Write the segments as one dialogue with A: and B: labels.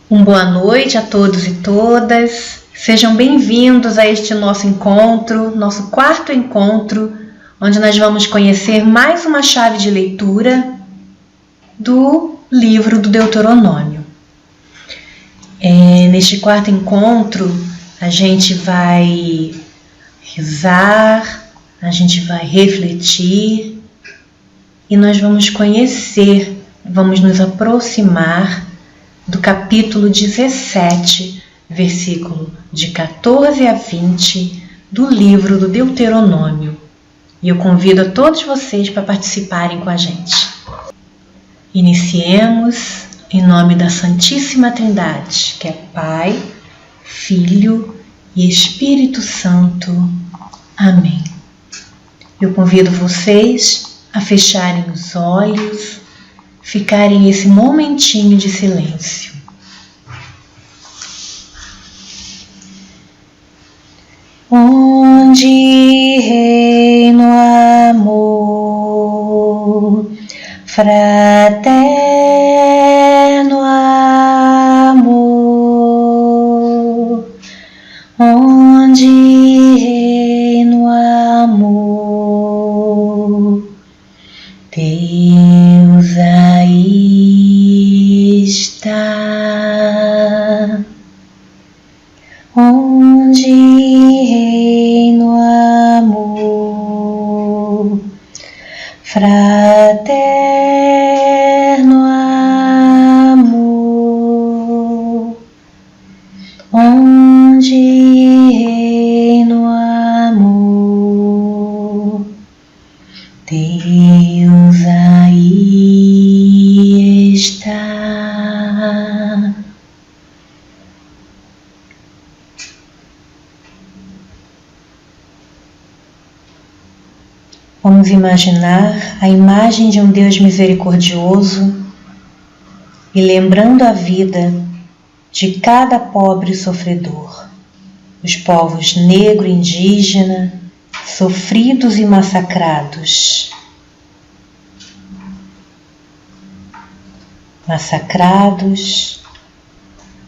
A: Boa noite a todos e todas. Sejam bem-vindos a este nosso encontro, nosso quarto encontro, onde nós vamos conhecer mais uma chave de leitura do livro do Deuteronômio. Neste quarto encontro, a gente vai rezar, a gente vai refletir e nós vamos conhecer, vamos nos aproximar do capítulo 17, versículo de 14 a 20 do livro do Deuteronômio. E eu convido a todos vocês para participarem com a gente. Iniciemos em nome da Santíssima Trindade, que é Pai, Filho e Espírito Santo. Amém. Eu convido vocês a fecharem os olhos, ficarem esse momentinho de silêncio. Onde reina o amor, fraterno amor, onde reina o amor, Deus aí está. Onde reina o amor, fraterno amor, onde reina o amor, Deus aí está. Vamos imaginar a imagem de um Deus misericordioso e lembrando a vida de cada pobre sofredor, os povos negro e indígena, sofridos e massacrados. Massacrados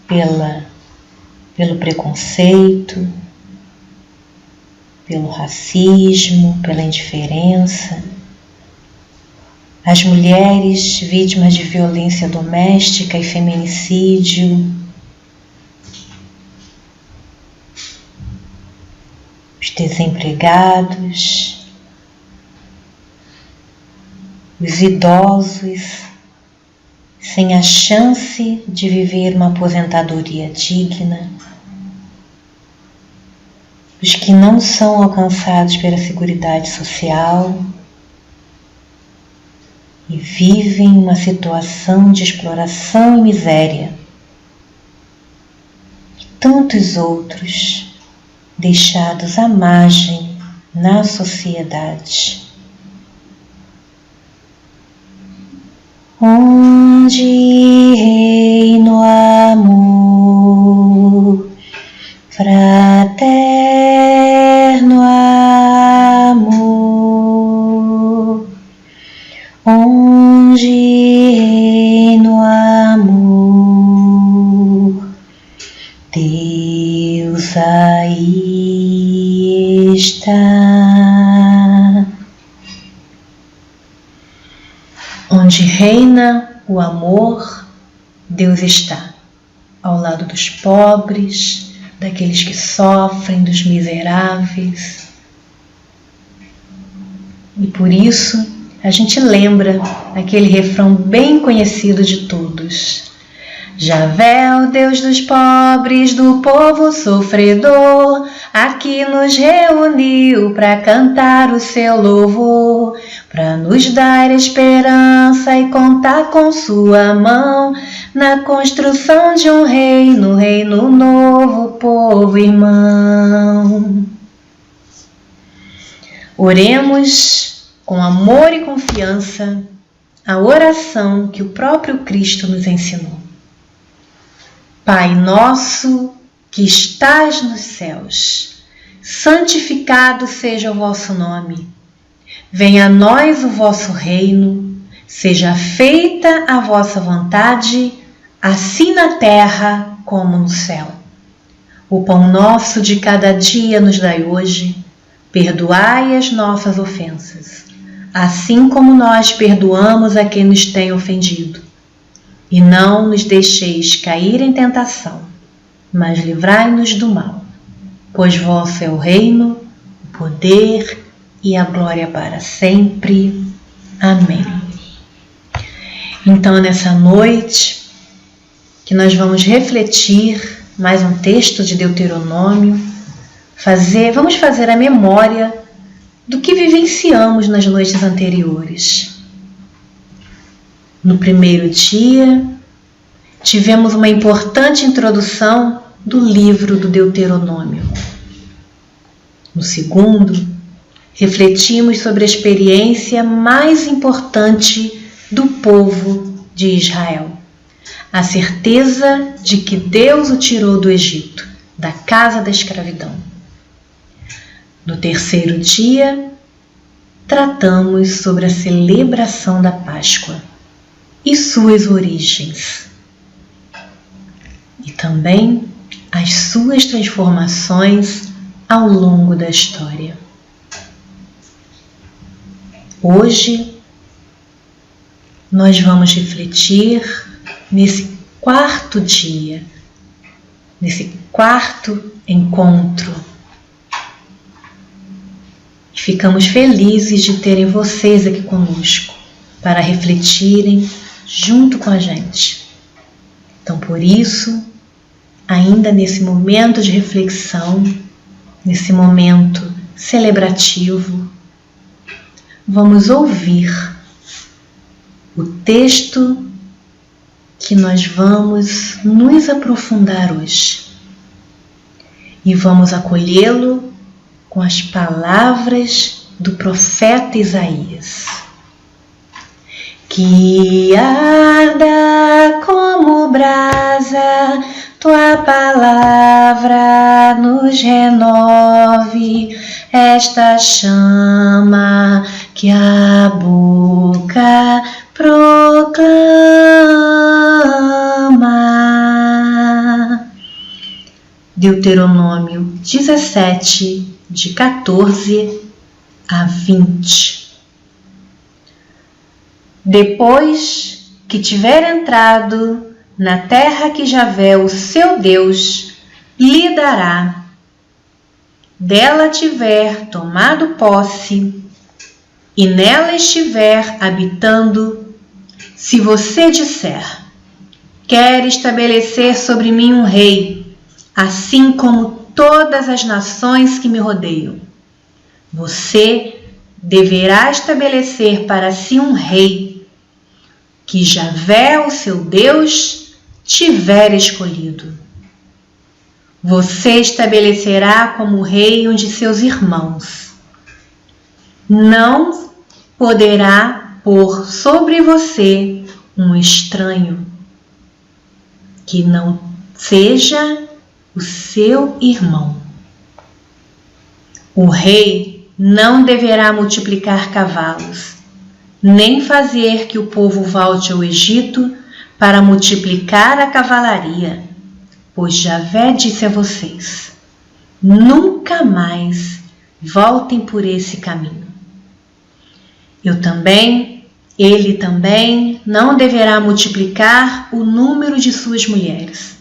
A: pelo preconceito, pelo racismo, pela indiferença. As mulheres vítimas de violência doméstica e feminicídio. Os desempregados. Os idosos sem a chance de viver uma aposentadoria digna. Os que não são alcançados pela Seguridade Social e vivem uma situação de exploração e miséria. E tantos outros deixados à margem na sociedade. Onde reina o amor, fraterno amor, onde reina o amor, Deus aí está. Onde reina o amor, Deus está, ao lado dos pobres, daqueles que sofrem, dos miseráveis. E por isso a gente lembra aquele refrão bem conhecido de todos. Javé, o Deus dos pobres, do povo sofredor, aqui nos reuniu para cantar o seu louvor, para nos dar esperança e contar com sua mão na construção de um reino novo, povo irmão. Oremos com amor e confiança a oração que o próprio Cristo nos ensinou. Pai nosso que estás nos céus, santificado seja o vosso nome. Venha a nós o vosso reino, seja feita a vossa vontade, assim na terra como no céu. O pão nosso de cada dia nos dai hoje, perdoai as nossas ofensas, assim como nós perdoamos a quem nos tem ofendido. E não nos deixeis cair em tentação, mas livrai-nos do mal. Pois vosso é o reino, o poder e a glória para sempre. Amém. Então, nessa noite, que nós vamos refletir mais um texto de Deuteronômio, vamos fazer a memória do que vivenciamos nas noites anteriores. No primeiro dia, tivemos uma importante introdução do livro do Deuteronômio. No segundo, refletimos sobre a experiência mais importante do povo de Israel. A certeza de que Deus o tirou do Egito, da casa da escravidão. No terceiro dia, tratamos sobre a celebração da Páscoa e suas origens. E também as suas transformações ao longo da história. Hoje, nós vamos refletir nesse quarto dia, nesse quarto encontro. Ficamos felizes de terem vocês aqui conosco para refletirem junto com a gente. Então, por isso, ainda nesse momento de reflexão, nesse momento celebrativo, vamos ouvir o texto que nós vamos nos aprofundar hoje e vamos acolhê-lo com as palavras do profeta Isaías. Que arda como brasa, tua palavra nos renove, esta chama que a boca proclama. Deuteronômio 17, de 14 a 20. Depois que tiver entrado na terra que Javé, o seu Deus, lhe dará, dela tiver tomado posse, e nela estiver habitando, se você disser, quero estabelecer sobre mim um rei, assim como todas as nações que me rodeiam, você deverá estabelecer para si um rei, que Javé, o seu Deus, tiver escolhido. Você estabelecerá como rei um de seus irmãos. Não poderá pôr sobre você um estranho que não seja o seu irmão. O rei não deverá multiplicar cavalos, nem fazer que o povo volte ao Egito para multiplicar a cavalaria, pois Javé disse a vocês, nunca mais voltem por esse caminho. Ele também não deverá multiplicar o número de suas mulheres,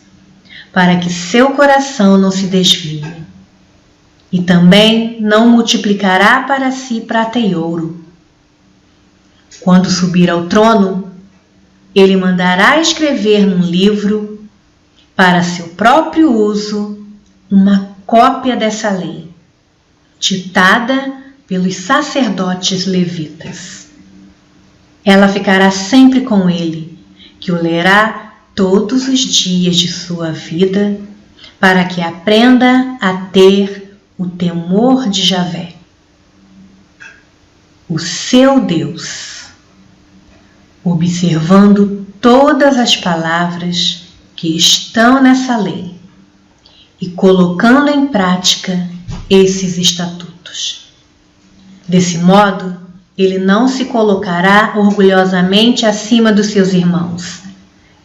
A: para que seu coração não se desvie. E também não multiplicará para si prata e ouro. Quando subir ao trono, ele mandará escrever num livro, para seu próprio uso, uma cópia dessa lei, ditada pelos sacerdotes levitas. Ela ficará sempre com ele, que o lerá todos os dias de sua vida, para que aprenda a ter o temor de Javé, o seu Deus, observando todas as palavras que estão nessa lei e colocando em prática esses estatutos. Desse modo, ele não se colocará orgulhosamente acima dos seus irmãos,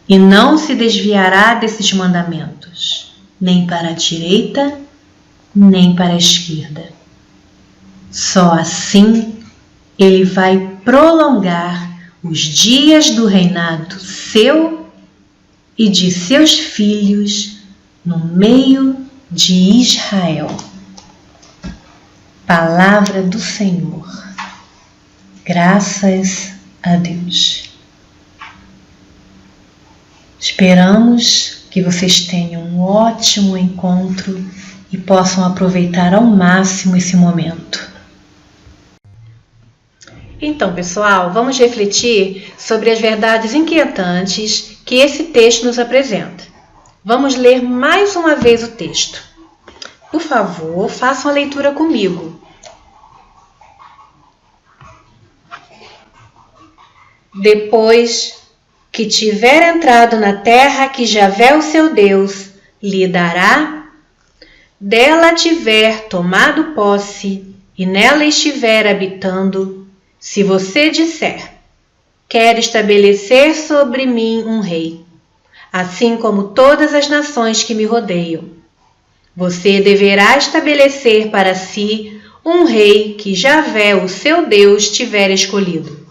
A: e não se desviará desses mandamentos, nem para a direita, nem para a esquerda. Só assim ele vai prolongar os dias do reinado seu e de seus filhos no meio de Israel. Palavra do Senhor. Graças a Deus. Esperamos que vocês tenham um ótimo encontro e possam aproveitar ao máximo esse momento. Então, pessoal, vamos refletir sobre as verdades inquietantes que esse texto nos apresenta. Vamos ler mais uma vez o texto. Por favor, façam a leitura comigo. Depois que tiver entrado na terra que Javé, o seu Deus, lhe dará, dela tiver tomado posse e nela estiver habitando, se você disser, quero estabelecer sobre mim um rei, assim como todas as nações que me rodeiam, você deverá estabelecer para si um rei que Javé, o seu Deus, tiver escolhido.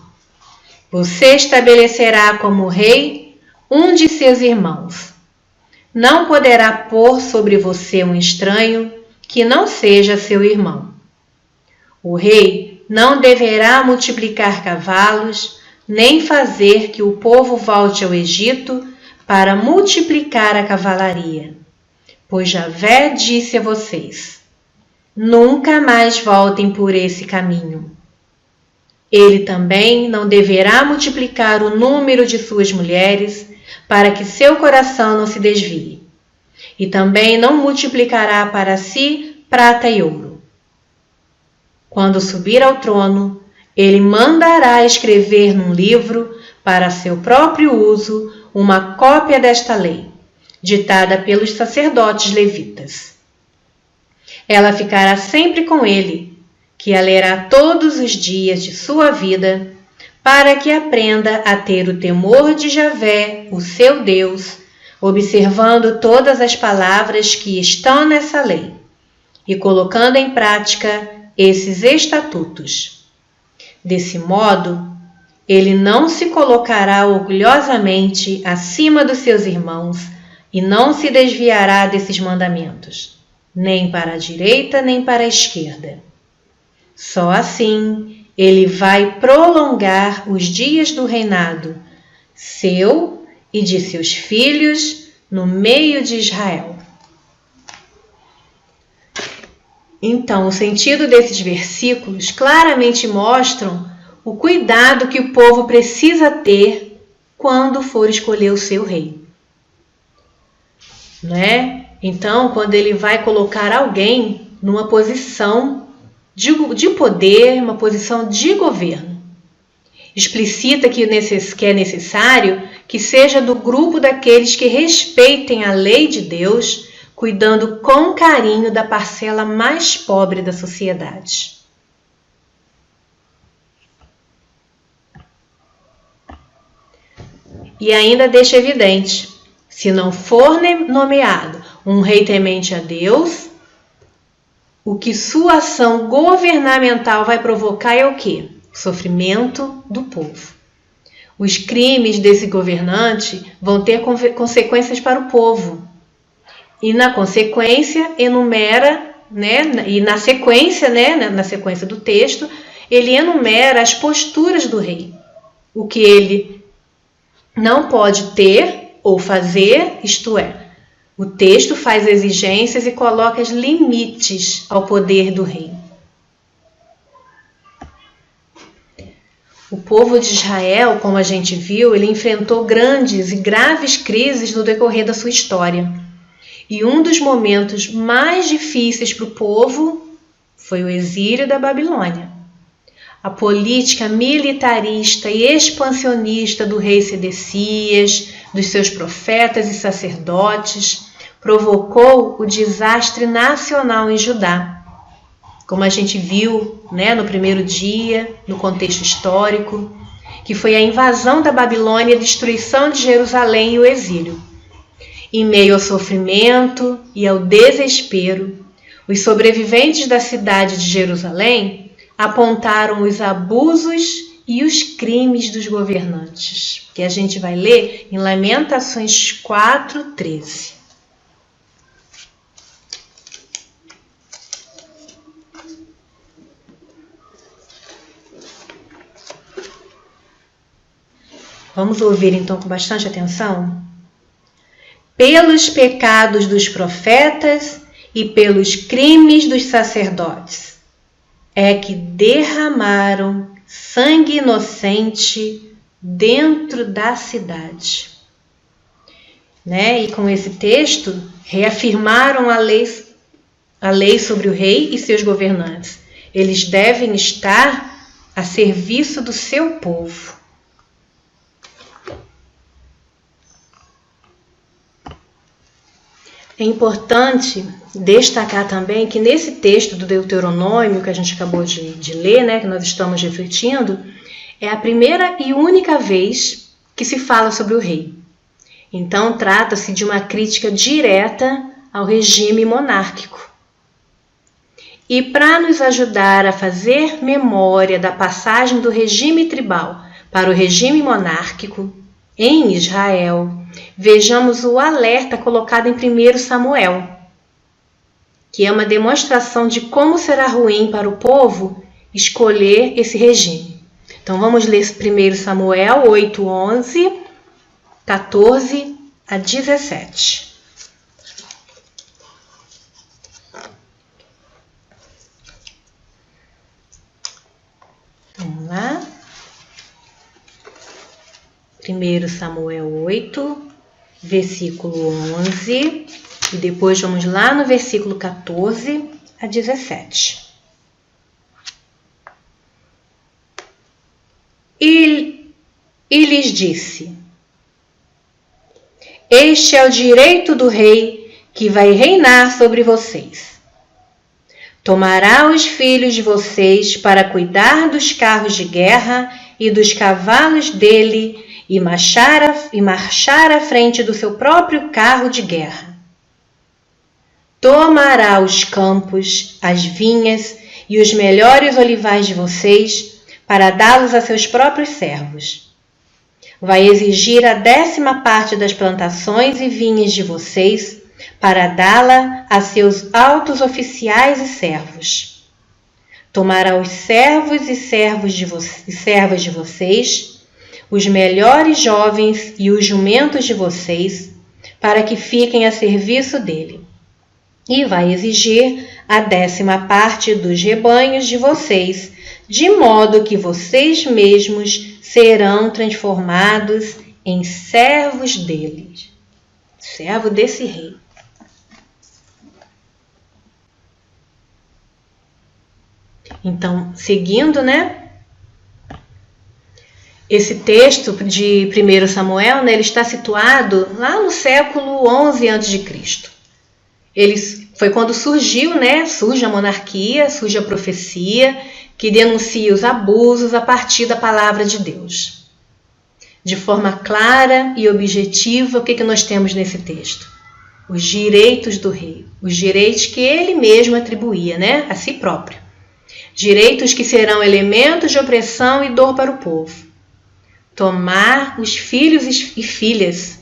A: Você estabelecerá como rei um de seus irmãos. Não poderá pôr sobre você um estranho que não seja seu irmão. O rei não deverá multiplicar cavalos, nem fazer que o povo volte ao Egito para multiplicar a cavalaria. Pois Javé disse a vocês, nunca mais voltem por esse caminho. Ele também não deverá multiplicar o número de suas mulheres, para que seu coração não se desvie. E também não multiplicará para si prata e ouro. Quando subir ao trono, ele mandará escrever num livro, para seu próprio uso, uma cópia desta lei, ditada pelos sacerdotes levitas. Ela ficará sempre com ele, que a lerá todos os dias de sua vida, para que aprenda a ter o temor de Javé, o seu Deus, observando todas as palavras que estão nessa lei, e colocando em prática esses estatutos. Desse modo, ele não se colocará orgulhosamente acima dos seus irmãos e não se desviará desses mandamentos, nem para a direita nem para a esquerda. Só assim ele vai prolongar os dias do reinado seu e de seus filhos no meio de Israel. Então, o sentido desses versículos claramente mostram o cuidado que o povo precisa ter quando for escolher o seu rei. Né? Então, quando ele vai colocar alguém numa posição de poder, uma posição de governo, explicita que é necessário que seja do grupo daqueles que respeitem a lei de Deus, cuidando com carinho da parcela mais pobre da sociedade. E ainda deixa evidente, se não for nomeado um rei temente a Deus, o que sua ação governamental vai provocar é o quê? Sofrimento do povo. Os crimes desse governante vão ter consequências para o povo. E na consequência enumera, e na sequência do texto, ele enumera as posturas do rei. O que ele não pode ter ou fazer, isto é, o texto faz exigências e coloca os limites ao poder do rei. O povo de Israel, como a gente viu, ele enfrentou grandes e graves crises no decorrer da sua história. E um dos momentos mais difíceis para o povo foi o exílio da Babilônia. A política militarista e expansionista do rei Sedecias, dos seus profetas e sacerdotes, provocou o desastre nacional em Judá. Como a gente viu no primeiro dia, no contexto histórico, que foi a invasão da Babilônia, a destruição de Jerusalém e o exílio. Em meio ao sofrimento e ao desespero, os sobreviventes da cidade de Jerusalém apontaram os abusos e os crimes dos governantes, que a gente vai ler em Lamentações 4:13. Vamos ouvir então com bastante atenção? Pelos pecados dos profetas e pelos crimes dos sacerdotes é que derramaram sangue inocente dentro da cidade. E com esse texto reafirmaram a lei sobre o rei e seus governantes. Eles devem estar a serviço do seu povo. É importante destacar também que nesse texto do Deuteronômio que a gente acabou de ler, que nós estamos refletindo, é a primeira e única vez que se fala sobre o rei. Então trata-se de uma crítica direta ao regime monárquico. E para nos ajudar a fazer memória da passagem do regime tribal para o regime monárquico em Israel, vejamos o alerta colocado em 1 Samuel, que é uma demonstração de como será ruim para o povo escolher esse regime. Então vamos ler 1 Samuel 8:11, 14 a 17. Vamos lá. 1 Samuel 8, versículo 11, e depois vamos lá no versículo 14 a 17. E lhes disse: Este é o direito do rei que vai reinar sobre vocês. Tomará os filhos de vocês para cuidar dos carros de guerra e dos cavalos dele e marchar à frente do seu próprio carro de guerra. Tomará os campos, as vinhas e os melhores olivais de vocês para dá-los a seus próprios servos. Vai exigir a 10ª parte das plantações e vinhas de vocês para dá-la a seus altos oficiais e servos. Tomará os servos e servas de vocês, os melhores jovens e os jumentos de vocês, para que fiquem a serviço dele. E vai exigir a 10ª parte dos rebanhos de vocês, de modo que vocês mesmos serão transformados em servos dele. Servo desse rei. Então, seguindo, esse texto de 1 Samuel, ele está situado lá no século 11 a.C. Foi quando surgiu, surge a monarquia, surge a profecia, que denuncia os abusos a partir da palavra de Deus. De forma clara e objetiva, o que nós temos nesse texto? Os direitos do rei, os direitos que ele mesmo atribuía, a si próprio. Direitos que serão elementos de opressão e dor para o povo. Tomar os filhos e filhas,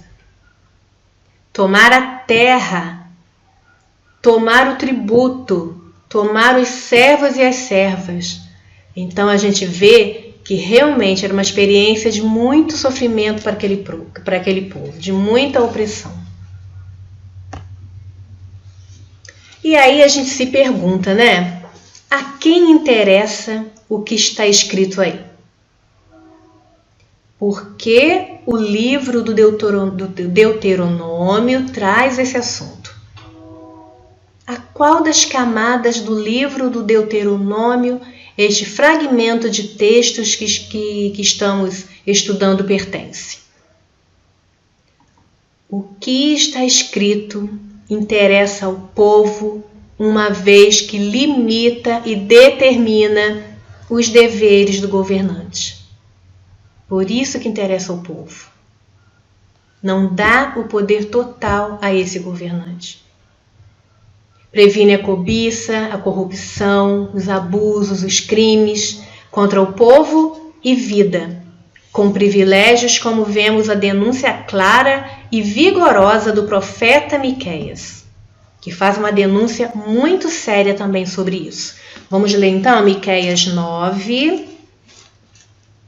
A: tomar a terra, tomar o tributo, tomar os servos e as servas. Então a gente vê que realmente era uma experiência de muito sofrimento para aquele povo, de muita opressão. E aí a gente se pergunta, a quem interessa o que está escrito aí? Por que o livro do Deuteronômio traz esse assunto? A qual das camadas do livro do Deuteronômio este fragmento de textos que estamos estudando pertence? O que está escrito interessa ao povo, uma vez que limita e determina os deveres do governante. Por isso que interessa ao povo. Não dá o poder total a esse governante. Previne a cobiça, a corrupção, os abusos, os crimes contra o povo e vida, com privilégios como vemos a denúncia clara e vigorosa do profeta Miqueias, que faz uma denúncia muito séria também sobre isso. Vamos ler então Miqueias 9,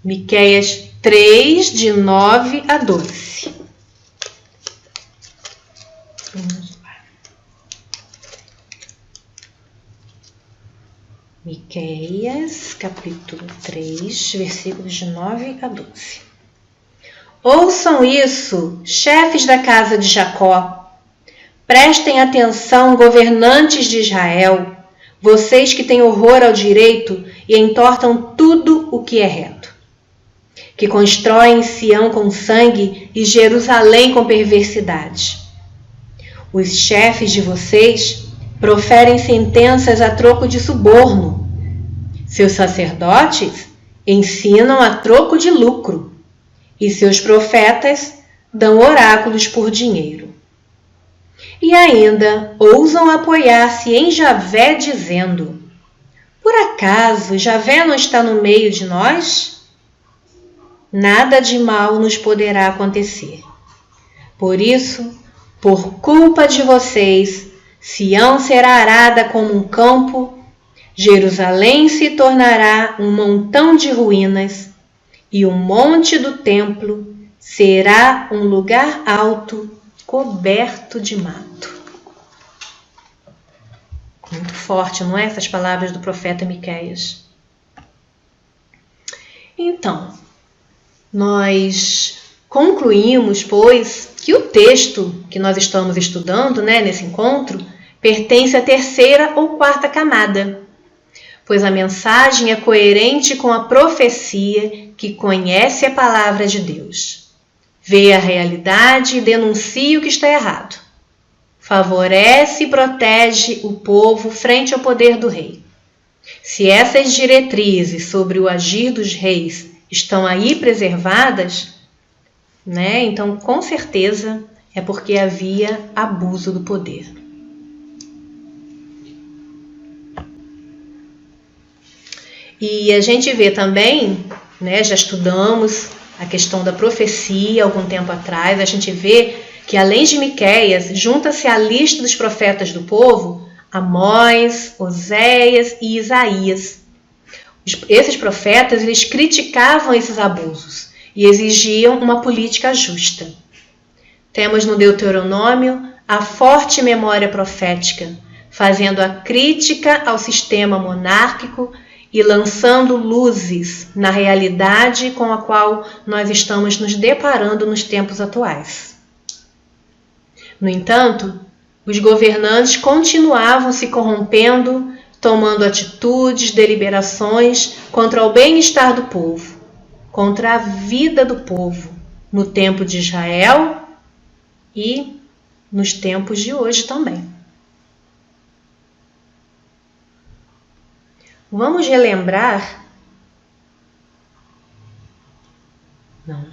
A: Miqueias 3, de 9 a 12. Vamos lá. Miqueias, capítulo 3, versículos de 9 a 12. Ouçam isso, chefes da casa de Jacó. Prestem atenção, governantes de Israel, vocês que têm horror ao direito e entortam tudo o que é reto, que constroem Sião com sangue e Jerusalém com perversidade. Os chefes de vocês proferem sentenças a troco de suborno. Seus sacerdotes ensinam a troco de lucro, e seus profetas dão oráculos por dinheiro. E ainda ousam apoiar-se em Javé, dizendo: por acaso Javé não está no meio de nós? Nada de mal nos poderá acontecer. Por isso, por culpa de vocês, Sião será arada como um campo, Jerusalém se tornará um montão de ruínas, e o monte do templo será um lugar alto, coberto de mato. Muito forte, não é? Essas palavras do profeta Miqueias. Então, nós concluímos, pois, que o texto que nós estamos estudando, né, nesse encontro, pertence à terceira ou quarta camada, pois a mensagem é coerente com a profecia que conhece a palavra de Deus, vê a realidade e denuncia o que está errado, favorece e protege o povo frente ao poder do rei. Se essas diretrizes sobre o agir dos reis estão aí preservadas, né, então com certeza é porque havia abuso do poder. E a gente vê também, né, já estudamos a questão da profecia algum tempo atrás, a gente vê que além de Miqueias, junta-se à lista dos profetas do povo Amós, Oséias e Isaías. Esses profetas, eles criticavam esses abusos e exigiam uma política justa. Temos no Deuteronômio a forte memória profética, fazendo a crítica ao sistema monárquico e lançando luzes na realidade com a qual nós estamos nos deparando nos tempos atuais. No entanto, os governantes continuavam se corrompendo, tomando atitudes, deliberações contra o bem-estar do povo, contra a vida do povo, no tempo de Israel e nos tempos de hoje também. Vamos relembrar? Não.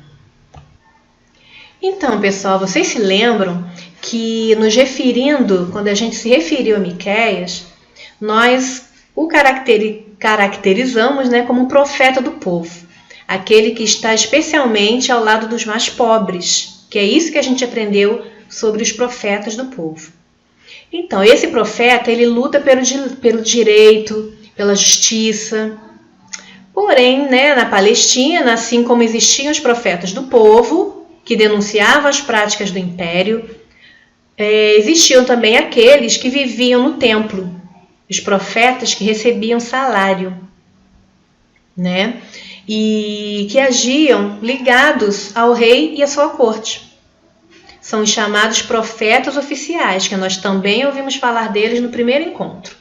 A: Então, pessoal, vocês se lembram que nos referindo, quando a gente se referiu a Miqueias, nós o caracterizamos, né, como um profeta do povo, aquele que está especialmente ao lado dos mais pobres, que é isso que a gente aprendeu sobre os profetas do povo. Então, esse profeta, ele luta pelo direito, pela justiça. Porém, né, na Palestina, assim como existiam os profetas do povo, que denunciavam as práticas do império, existiam também aqueles que viviam no templo, os profetas que recebiam salário, né, e que agiam ligados ao rei e à sua corte. São os chamados profetas oficiais, que nós também ouvimos falar deles no primeiro encontro.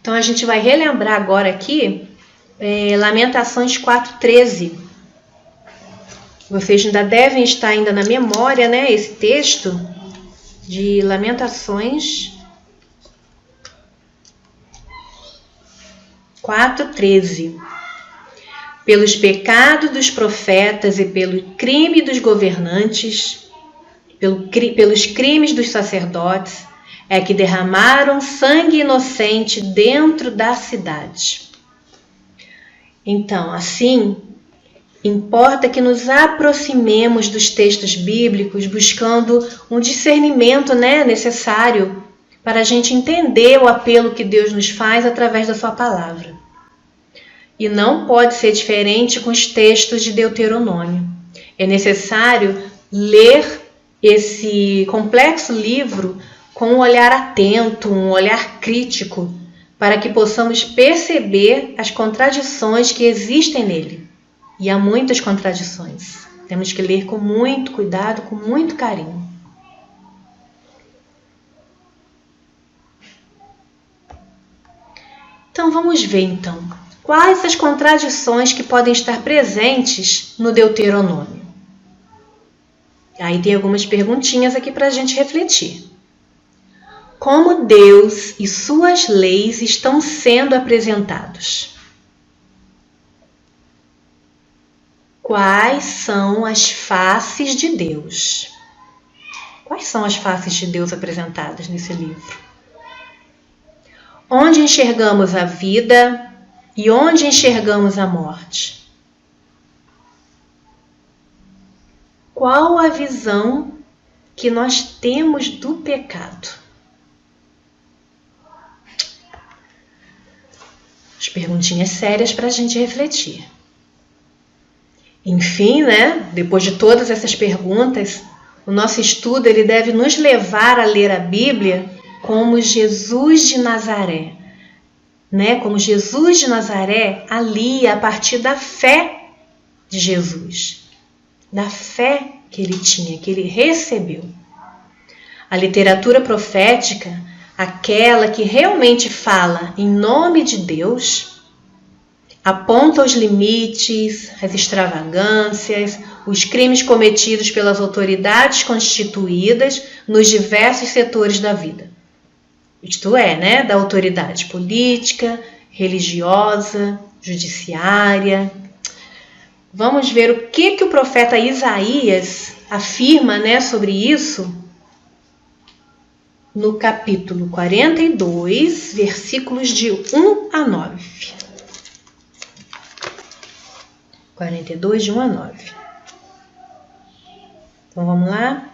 A: Então, a gente vai relembrar agora aqui Lamentações 4:13. Vocês ainda devem estar ainda na memória, né, esse texto de Lamentações 4:13. Pelos pecados dos profetas e pelo crime dos governantes, pelos crimes dos sacerdotes, é que derramaram sangue inocente dentro da cidade. Então, assim, importa que nos aproximemos dos textos bíblicos buscando um discernimento, necessário para a gente entender o apelo que Deus nos faz através da sua palavra. E não pode ser diferente com os textos de Deuteronômio. É necessário ler esse complexo livro com um olhar atento, um olhar crítico, para que possamos perceber as contradições que existem nele. E há muitas contradições. Temos que ler com muito cuidado, com muito carinho. Então vamos ver quais as contradições que podem estar presentes no Deuteronômio. Aí tem algumas perguntinhas aqui para a gente refletir. Como Deus e suas leis estão sendo apresentados? Quais são as faces de Deus? Quais são as faces de Deus apresentadas nesse livro? Onde enxergamos a vida e onde enxergamos a morte? Qual a visão que nós temos do pecado? As perguntinhas sérias para a gente refletir. Enfim, depois de todas essas perguntas, o nosso estudo ele deve nos levar a ler a Bíblia como Jesus de Nazaré. Como Jesus de Nazaré ali a partir da fé de Jesus. Da fé que ele tinha, que ele recebeu. A literatura profética, aquela que realmente fala em nome de Deus, aponta os limites, as extravagâncias, os crimes cometidos pelas autoridades constituídas nos diversos setores da vida. Isto é, da autoridade política, religiosa, judiciária. Vamos ver o que o profeta Isaías afirma, sobre isso no capítulo 42, versículos de 1 a 9. 42, de 1 a 9. Então vamos lá.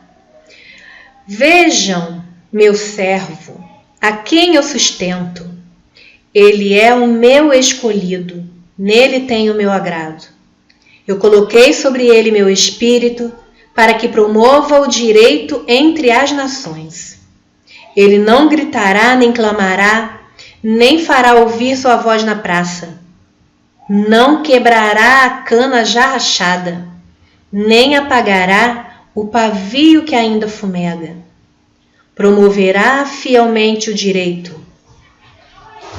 A: Vejam, meu servo, a quem eu sustento. Ele é o meu escolhido, nele tenho o meu agrado. Eu coloquei sobre ele meu espírito, para que promova o direito entre as nações. Ele não gritará nem clamará, nem fará ouvir sua voz na praça. Não quebrará a cana já rachada, nem apagará o pavio que ainda fumega. Promoverá fielmente o direito.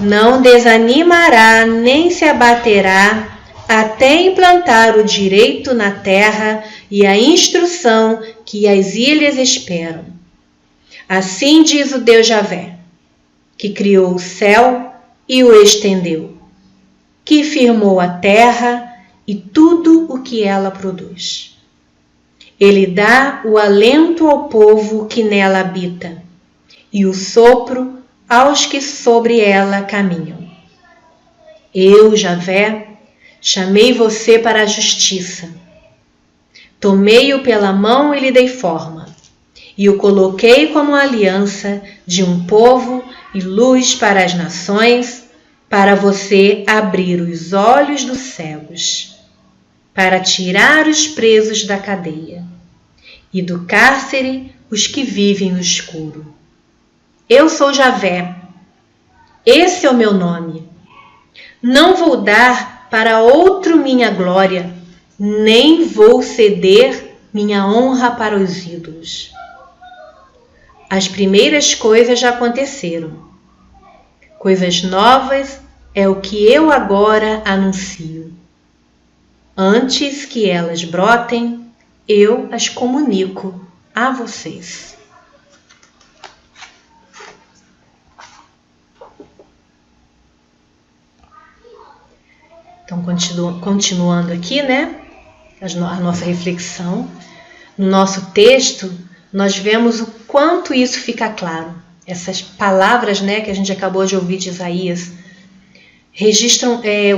A: Não desanimará nem se abaterá até implantar o direito na terra e a instrução que as ilhas esperam. Assim diz o Deus Javé, que criou o céu e o estendeu, que firmou a terra e tudo o que ela produz. Ele dá o alento ao povo que nela habita, e o sopro aos que sobre ela caminham. Eu, Javé, chamei você para a justiça. Tomei-o pela mão e lhe dei forma, e o coloquei como aliança de um povo e luz para as nações, para você abrir os olhos dos cegos, para tirar os presos da cadeia, e do cárcere os que vivem no escuro. Eu sou Javé, esse é o meu nome. Não vou dar para outro minha glória, nem vou ceder minha honra para os ídolos. As primeiras coisas já aconteceram. Coisas novas é o que eu agora anuncio. Antes que elas brotem, eu as comunico a vocês. Então, continuando aqui, né, a nossa reflexão, no nosso texto, nós vemos o quanto isso fica claro. Essas palavras, né, que a gente acabou de ouvir de Isaías,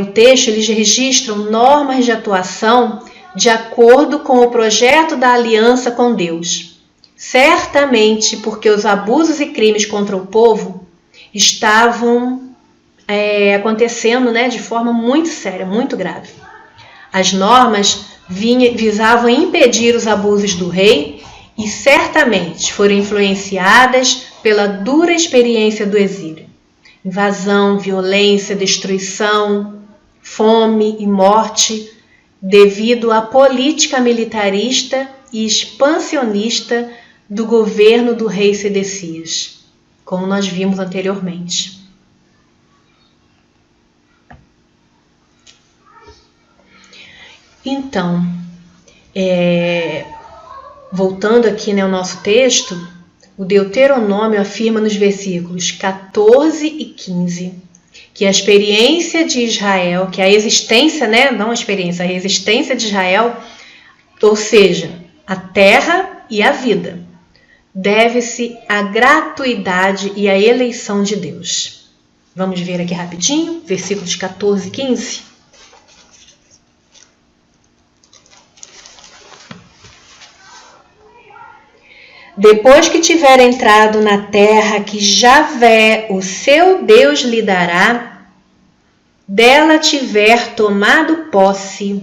A: o texto, eles registram normas de atuação de acordo com o projeto da aliança com Deus. Certamente porque os abusos e crimes contra o povo estavam acontecendo, né, de forma muito séria, muito grave. As normas visavam impedir os abusos do rei e certamente foram influenciadas pela dura experiência do exílio. Invasão, violência, destruição, fome e morte devido à política militarista e expansionista do governo do rei Sedecias, como nós vimos anteriormente. Então, voltando aqui, né, ao nosso texto, o Deuteronômio afirma nos versículos 14 e 15 que a experiência de Israel, que a existência, né, não a experiência, a existência de Israel, ou seja, a terra e a vida, deve-se à gratuidade e à eleição de Deus. Vamos ver aqui rapidinho, versículos 14 e 15. Depois que tiver entrado na terra que Javé, o seu Deus, lhe dará, dela tiver tomado posse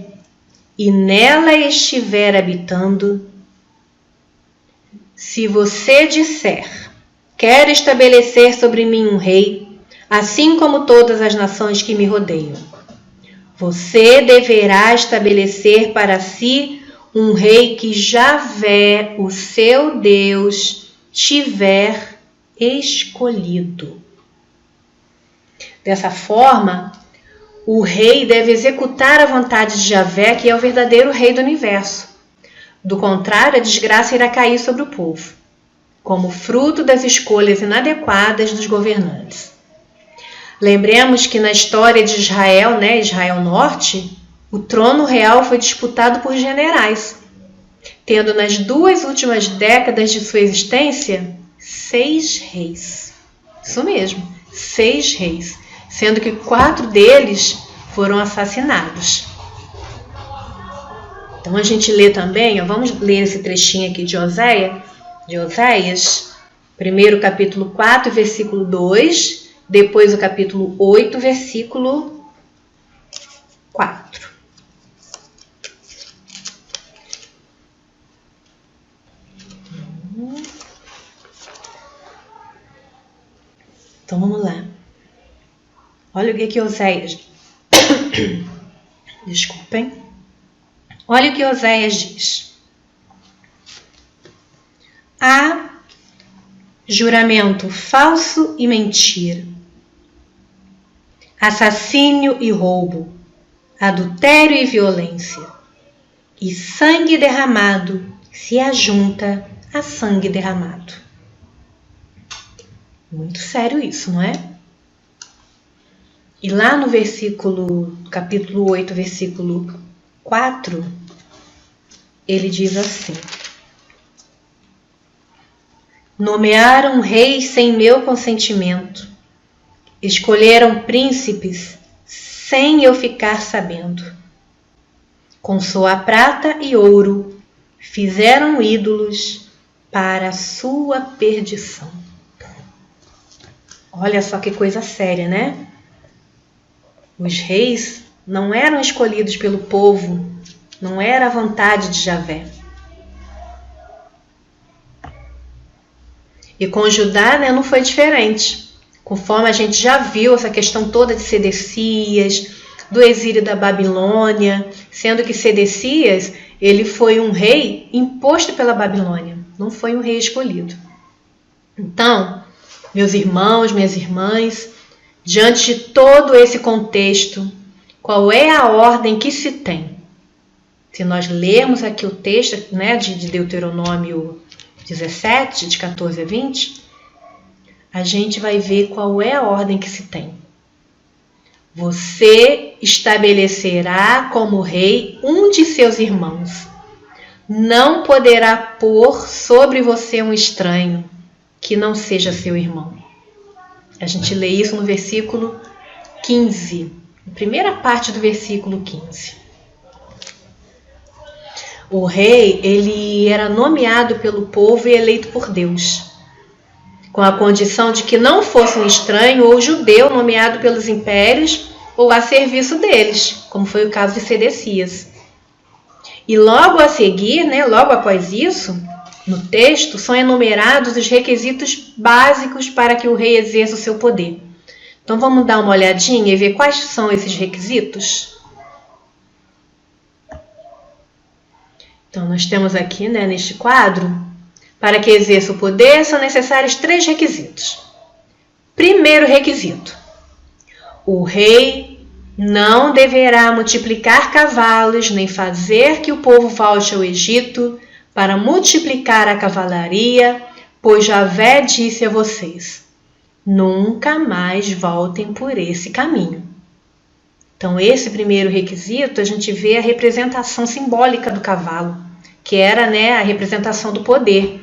A: e nela estiver habitando, se você disser, quero estabelecer sobre mim um rei, assim como todas as nações que me rodeiam, você deverá estabelecer para si um rei que Javé, o seu Deus, tiver escolhido. Dessa forma, o rei deve executar a vontade de Javé, que é o verdadeiro rei do universo. Do contrário, a desgraça irá cair sobre o povo, como fruto das escolhas inadequadas dos governantes. Lembremos que na história de Israel, né, Israel Norte, o trono real foi disputado por generais, tendo nas 2 últimas décadas de sua existência 6 reis. Isso mesmo, 6 reis, sendo que 4 deles foram assassinados. Então a gente lê também, vamos ler esse trechinho aqui de Oséias, primeiro capítulo 4, versículo 2, depois o capítulo 8, versículo 4. Então vamos lá. Olha o que Oséias... Desculpem. Olha o que Oséias diz. Há juramento falso e mentira, assassínio e roubo, adultério e violência, e sangue derramado se ajunta a sangue derramado. Muito sério isso, não é? E lá no capítulo 8, versículo 4, ele diz assim: nomearam reis sem meu consentimento, escolheram príncipes sem eu ficar sabendo. Com sua prata e ouro fizeram ídolos para a sua perdição. Olha só que coisa séria, né? Os reis não eram escolhidos pelo povo, não era a vontade de Javé. E com Judá, né, não foi diferente. Conforme a gente já viu essa questão toda de Sedecias, do exílio da Babilônia, sendo que Sedecias, ele foi um rei imposto pela Babilônia, não foi um rei escolhido. Então, meus irmãos, minhas irmãs, diante de todo esse contexto, qual é a ordem que se tem? Se nós lermos aqui o texto, né, de Deuteronômio 17, de 14 a 20, a gente vai ver qual é a ordem que se tem. Você estabelecerá como rei um de seus irmãos. Não poderá pôr sobre você um estranho que não seja seu irmão. A gente lê isso no versículo 15, a primeira parte do versículo 15. O rei, ele era nomeado pelo povo e eleito por Deus, com a condição de que não fosse um estranho ou judeu nomeado pelos impérios ou a serviço deles, como foi o caso de Sedecias. E logo a seguir, logo após isso, no texto, são enumerados os requisitos básicos para que o rei exerça o seu poder. Então vamos dar uma olhadinha e ver quais são esses requisitos? Então nós temos aqui, neste quadro, para que exerça o poder são necessários 3 requisitos. Primeiro requisito: o rei não deverá multiplicar cavalos, nem fazer que o povo volte ao Egito para multiplicar a cavalaria, pois Javé disse a vocês: nunca mais voltem por esse caminho. Então, esse primeiro requisito, a gente vê a representação simbólica do cavalo, que era a representação do poder.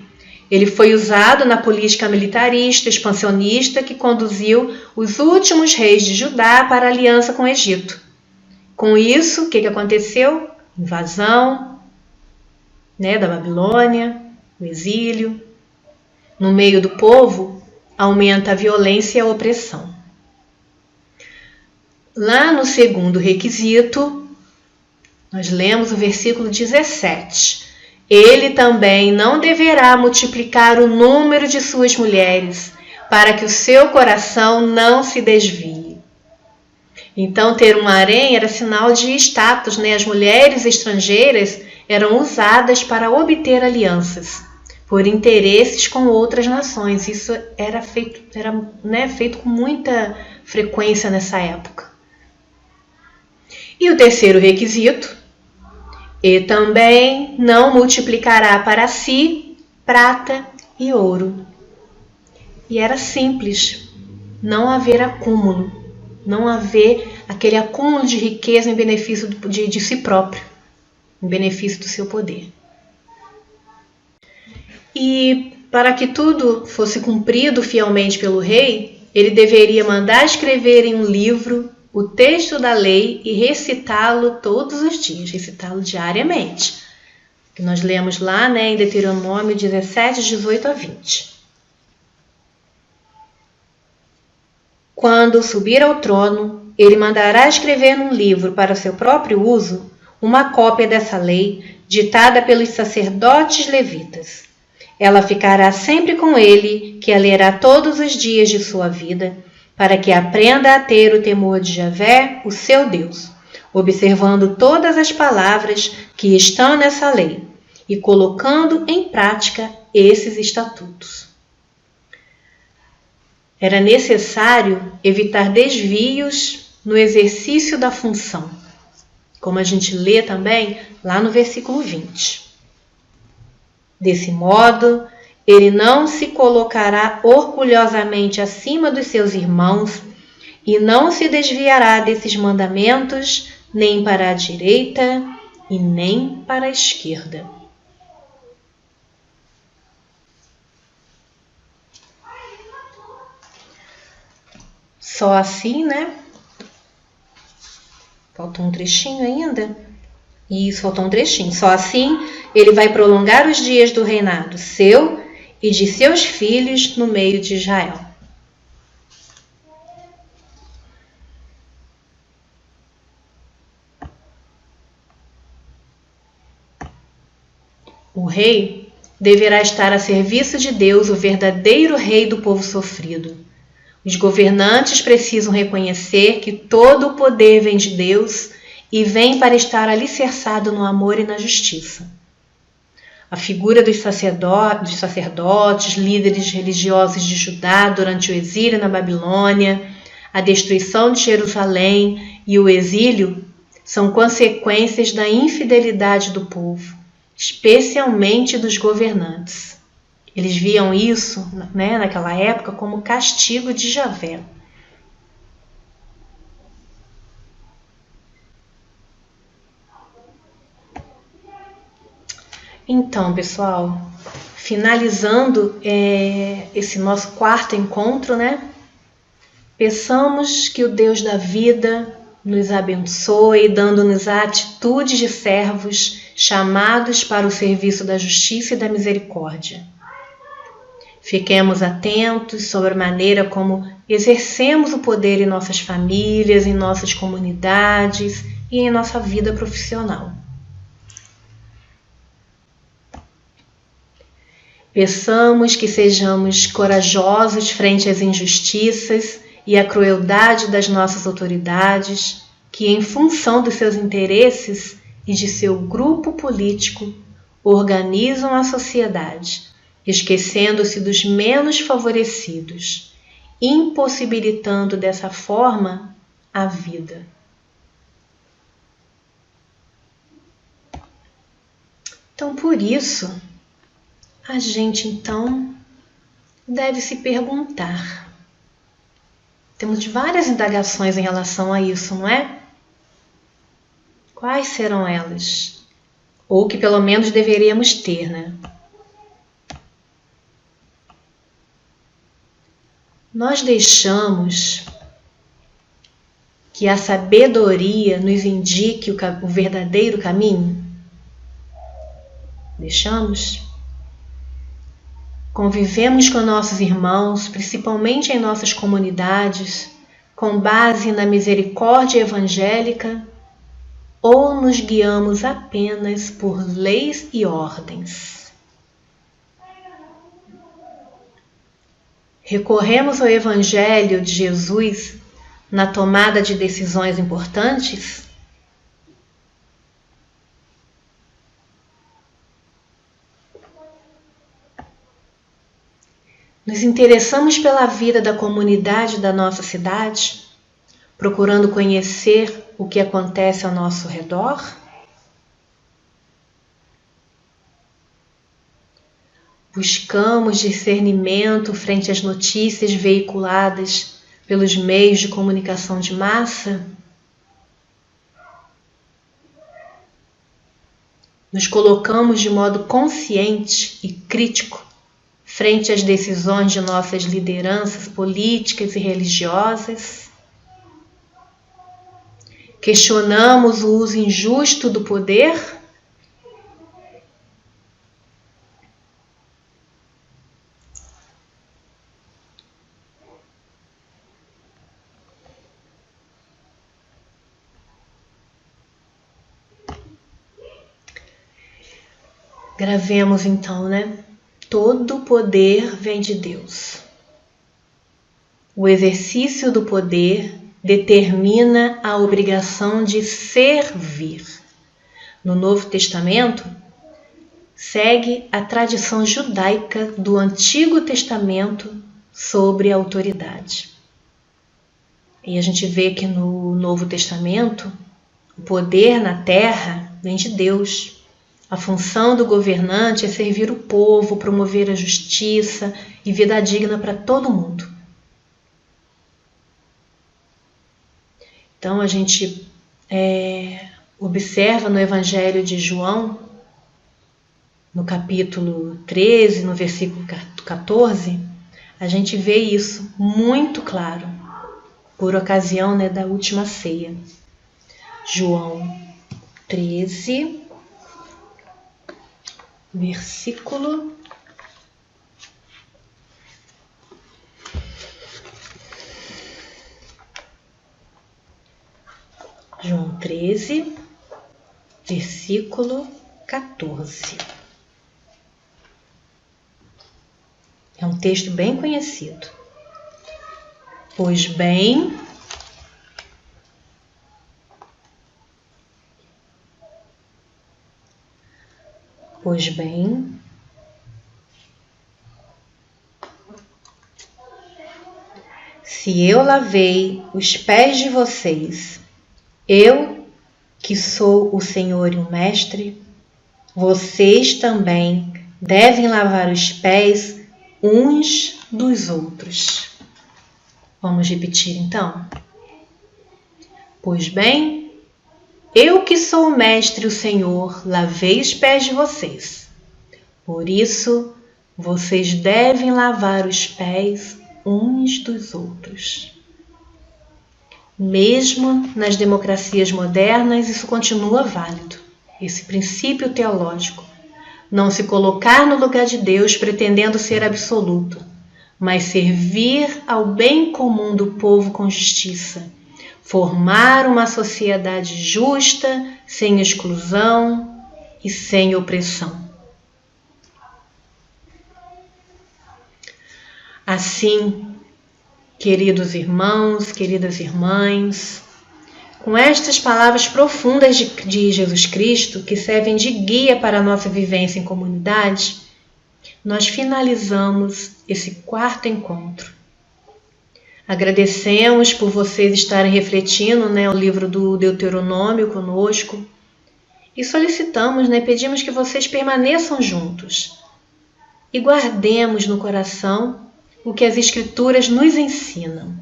A: Ele foi usado na política militarista, expansionista, que conduziu os últimos reis de Judá para a aliança com o Egito. Com isso, o que aconteceu? Invasão da Babilônia, o exílio. No meio do povo, aumenta a violência e a opressão. Lá no segundo requisito, nós lemos o versículo 17. Ele também não deverá multiplicar o número de suas mulheres, para que o seu coração não se desvie. Então, ter um harém era sinal de status, As mulheres estrangeiras eram usadas para obter alianças, por interesses com outras nações. Isso era feito com muita frequência nessa época. E o terceiro requisito: e também não multiplicará para si prata e ouro. E era simples, não haver acúmulo, não haver aquele acúmulo de riqueza em benefício de si próprio, em benefício do seu poder. E para que tudo fosse cumprido fielmente pelo rei, ele deveria mandar escrever em um livro o texto da lei e recitá-lo todos os dias, recitá-lo diariamente. Que nós lemos lá em Deuteronômio 17, 18 a 20. Quando subir ao trono, ele mandará escrever num livro para seu próprio uso uma cópia dessa lei, ditada pelos sacerdotes levitas. Ela ficará sempre com ele, que a lerá todos os dias de sua vida, para que aprenda a ter o temor de Javé, o seu Deus, observando todas as palavras que estão nessa lei e colocando em prática esses estatutos. Era necessário evitar desvios no exercício da função, como a gente lê também lá no versículo 20. Desse modo, ele não se colocará orgulhosamente acima dos seus irmãos e não se desviará desses mandamentos nem para a direita e nem para a esquerda. Só assim, Faltou um trechinho ainda? Isso, faltou um trechinho. Só assim ele vai prolongar os dias do reinado seu e de seus filhos no meio de Israel. O rei deverá estar a serviço de Deus, o verdadeiro rei do povo sofrido. Os governantes precisam reconhecer que todo o poder vem de Deus e vem para estar alicerçado no amor e na justiça. A figura dos sacerdotes, líderes religiosos de Judá durante o exílio na Babilônia, a destruição de Jerusalém e o exílio são consequências da infidelidade do povo, especialmente dos governantes. Eles viam isso, naquela época, como castigo de Javé. Então, pessoal, finalizando esse nosso quarto encontro, né? Peçamos que o Deus da vida nos abençoe, dando-nos a atitude de servos chamados para o serviço da justiça e da misericórdia. Fiquemos atentos sobre a maneira como exercemos o poder em nossas famílias, em nossas comunidades e em nossa vida profissional. Peçamos que sejamos corajosos frente às injustiças e à crueldade das nossas autoridades, que, em função dos seus interesses e de seu grupo político, organizam a sociedade, esquecendo-se dos menos favorecidos, impossibilitando dessa forma a vida. Então, por isso, a gente então deve se perguntar. Temos várias indagações em relação a isso, não é? Quais serão elas? Ou que pelo menos deveríamos ter, né? Nós deixamos que a sabedoria nos indique o verdadeiro caminho? Deixamos? Convivemos com nossos irmãos, principalmente em nossas comunidades, com base na misericórdia evangélica, ou nos guiamos apenas por leis e ordens? Recorremos ao Evangelho de Jesus na tomada de decisões importantes? Nos interessamos pela vida da comunidade da nossa cidade, procurando conhecer o que acontece ao nosso redor? Buscamos discernimento frente às notícias veiculadas pelos meios de comunicação de massa? Nos colocamos de modo consciente e crítico frente às decisões de nossas lideranças políticas e religiosas? Questionamos o uso injusto do poder? Gravemos então, né? Todo poder vem de Deus. O exercício do poder determina a obrigação de servir. No Novo Testamento, segue a tradição judaica do Antigo Testamento sobre a autoridade. E a gente vê que no Novo Testamento, o poder na terra vem de Deus. A função do governante é servir o povo, promover a justiça e vida digna para todo mundo. Então a gente observa no Evangelho de João, no capítulo 13, no versículo 14, a gente vê isso muito claro, por ocasião, né, da última ceia. João 13, versículo 14. É um texto bem conhecido. Pois bem, se eu lavei os pés de vocês, eu que sou o Senhor e o Mestre, vocês também devem lavar os pés uns dos outros. Vamos repetir então? Pois bem, eu que sou o Mestre e o Senhor, lavei os pés de vocês. Por isso, vocês devem lavar os pés uns dos outros. Mesmo nas democracias modernas, isso continua válido, esse princípio teológico. Não se colocar no lugar de Deus pretendendo ser absoluto, mas servir ao bem comum do povo com justiça, formar uma sociedade justa, sem exclusão e sem opressão. Assim, queridos irmãos, queridas irmãs, com estas palavras profundas de Jesus Cristo, que servem de guia para a nossa vivência em comunidade, nós finalizamos esse 4º encontro. Agradecemos por vocês estarem refletindo, o livro do Deuteronômio conosco e solicitamos, pedimos que vocês permaneçam juntos e guardemos no coração o que as Escrituras nos ensinam.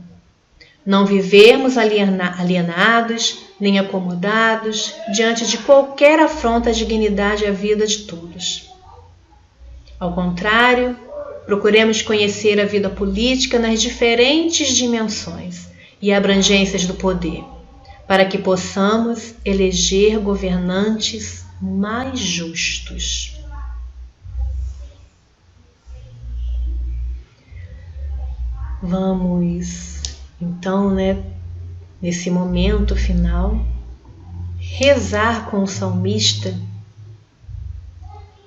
A: Não vivermos alienados, nem acomodados, diante de qualquer afronta à dignidade e à vida de todos. Ao contrário, procuremos conhecer a vida política nas diferentes dimensões e abrangências do poder, para que possamos eleger governantes mais justos. Vamos, então, nesse momento final, rezar com o salmista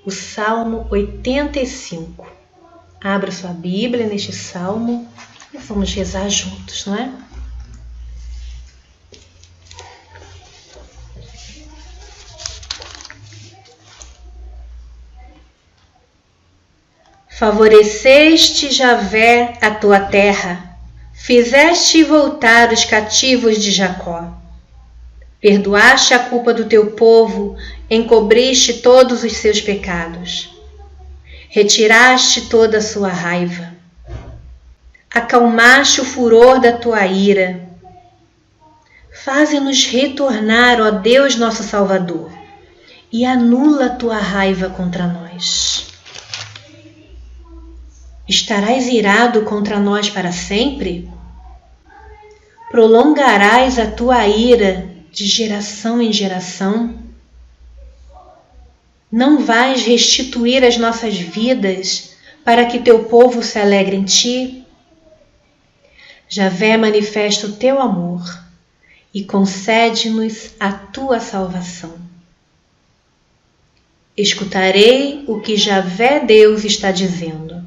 A: o Salmo 85. Abra sua Bíblia neste salmo e vamos rezar juntos, não é? Favoreceste, Javé, a tua terra, fizeste voltar os cativos de Jacó. Perdoaste a culpa do teu povo, encobriste todos os seus pecados. Retiraste toda a sua raiva. Acalmaste o furor da tua ira. Faze-nos retornar, ó Deus nosso Salvador, e anula a tua raiva contra nós. Estarás irado contra nós para sempre? Prolongarás a tua ira de geração em geração? Não vais restituir as nossas vidas para que teu povo se alegre em ti? Javé, manifesta o teu amor e concede-nos a tua salvação. Escutarei o que Javé Deus está dizendo.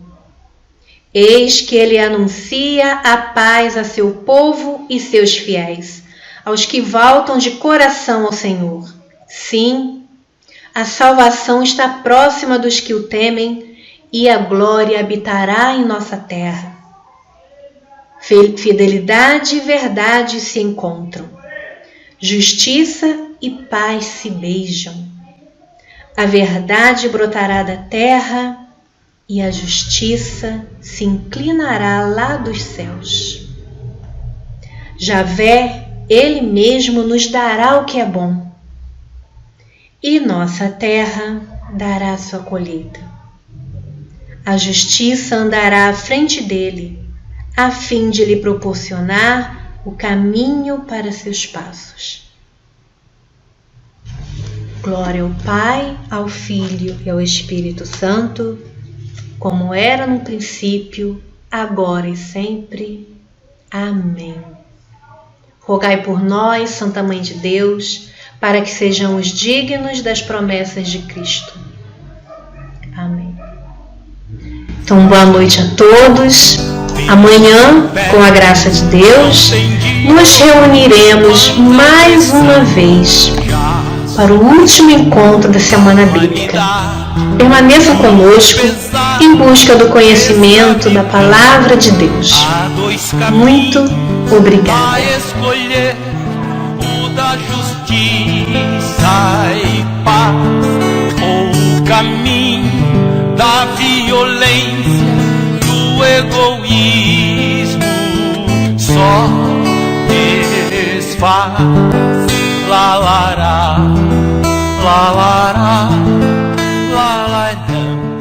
A: Eis que ele anuncia a paz a seu povo e seus fiéis, aos que voltam de coração ao Senhor. Sim, a salvação está próxima dos que o temem e a glória habitará em nossa terra. Fidelidade e verdade se encontram. Justiça e paz se beijam. A verdade brotará da terra e a justiça se inclinará lá dos céus. Javé, ele mesmo nos dará o que é bom, e nossa terra dará sua colheita. A justiça andará à frente dele, a fim de lhe proporcionar o caminho para seus passos. Glória ao Pai, ao Filho e ao Espírito Santo, como era no princípio, agora e sempre. Amém. Rogai por nós, Santa Mãe de Deus, para que sejamos dignos das promessas de Cristo. Amém. Então, boa noite a todos. Amanhã, com a graça de Deus, nos reuniremos mais uma vez para o último encontro da Semana Bíblica. Permaneça conosco em busca do conhecimento da Palavra de Deus. Muito obrigada.
B: Escolher o da justiça e paz, ou o caminho da violência, do egoísmo, só desfaz. La la la la la la la la.